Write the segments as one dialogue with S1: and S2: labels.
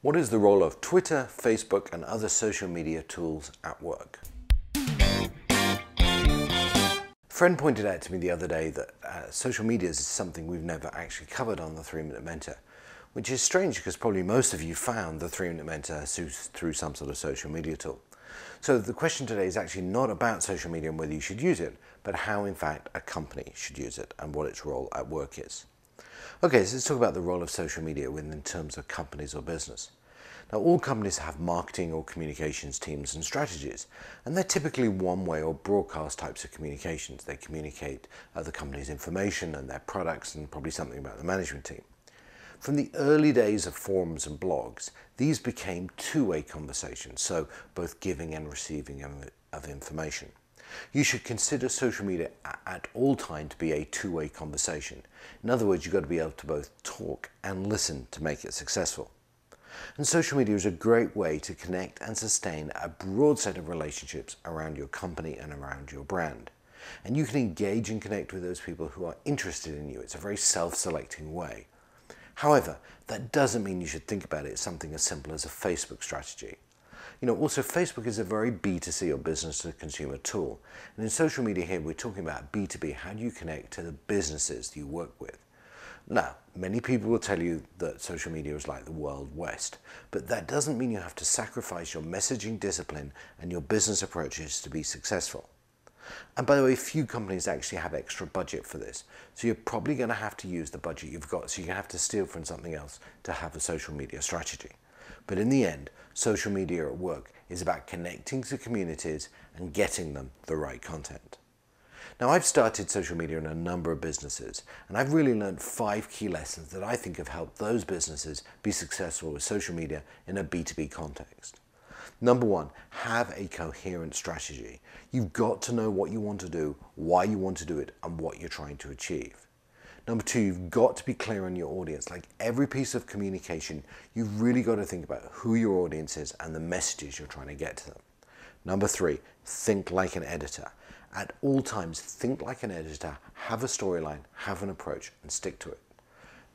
S1: What is the role of Twitter, Facebook, and other social media tools at work? A friend pointed out to me the other day that social media is something we've never actually covered on the 3-Minute Mentor, which is strange because probably most of you found the 3-Minute Mentor through some sort of social media tool. So the question today is actually not about social media and whether you should use it, but how in fact a company should use it and what its role at work is. Okay, so let's talk about the role of social media in terms of companies or business. Now, all companies have marketing or communications teams and strategies, and they're typically one-way or broadcast types of communications. They communicate the company's information and their products and probably something about the management team. From the early days of forums and blogs, these became two-way conversations, so both giving and receiving of information. You should consider social media at all times to be a two-way conversation. In other words, you've got to be able to both talk and listen to make it successful. And social media is a great way to connect and sustain a broad set of relationships around your company and around your brand. And you can engage and connect with those people who are interested in you. It's a very self-selecting way. However, that doesn't mean you should think about it as something as simple as a Facebook strategy. Also Facebook is a very B2C or business to consumer tool. And in social media here, we're talking about B2B. How do you connect to the businesses you work with? Now, many people will tell you that social media is like the Wild West, but that doesn't mean you have to sacrifice your messaging discipline and your business approaches to be successful. And by the way, few companies actually have extra budget for this, so you're probably going to have to use the budget you've got, so you're going to have to steal from something else to have a social media strategy. But in the end, social media at work is about connecting to communities and getting them the right content. Now, I've started social media in a number of businesses, and I've really learned 5 key lessons that I think have helped those businesses be successful with social media in a B2B context. Number 1, have a coherent strategy. You've got to know what you want to do, why you want to do it, and what you're trying to achieve. Number 2, you've got to be clear on your audience. Like every piece of communication, you've really got to think about who your audience is and the messages you're trying to get to them. Number 3, think like an editor. At all times, think like an editor, have a storyline, have an approach, and stick to it.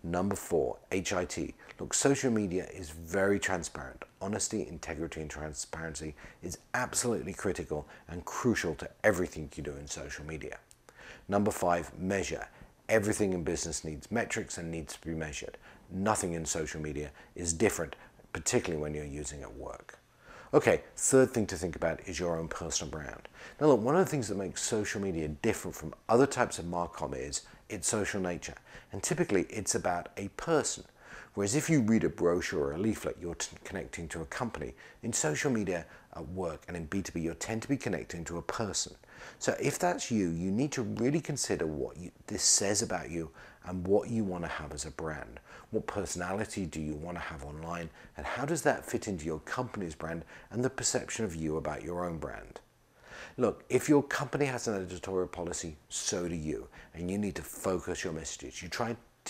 S1: Number 4, HIT. Look, social media is very transparent. Honesty, integrity, and transparency is absolutely critical and crucial to everything you do in social media. Number 5, measure. Everything in business needs metrics and needs to be measured. Nothing in social media is different, particularly when you're using it at work. Okay, third thing to think about is your own personal brand. Now look, one of the things that makes social media different from other types of marcom is its social nature. And typically it's about a person. Whereas if you read a brochure or a leaflet, you're connecting to a company. In social media at work and in B2B, you tend to be connecting to a person. So if that's you, you need to really consider what this says about you and what you want to have as a brand. What personality do you want to have online, and how does that fit into your company's brand and the perception of you about your own brand? Look, if your company has an editorial policy, so do you, and you need to focus your messages. You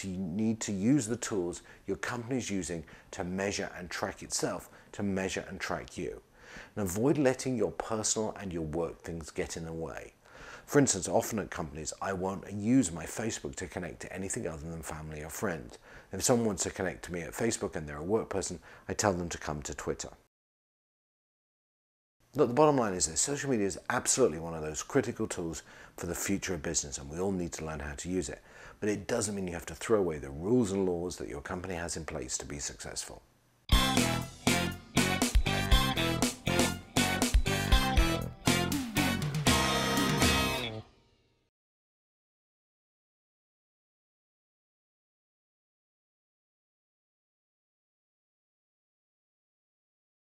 S1: need to use the tools your company is using to measure and track itself, to measure and track you. And avoid letting your personal and your work things get in the way. For instance, often at companies, I won't use my Facebook to connect to anything other than family or friends. If someone wants to connect to me at Facebook and they're a work person, I tell them to come to Twitter. Look, the bottom line is this: social media is absolutely one of those critical tools for the future of business, and we all need to learn how to use it. But it doesn't mean you have to throw away the rules and laws that your company has in place to be successful.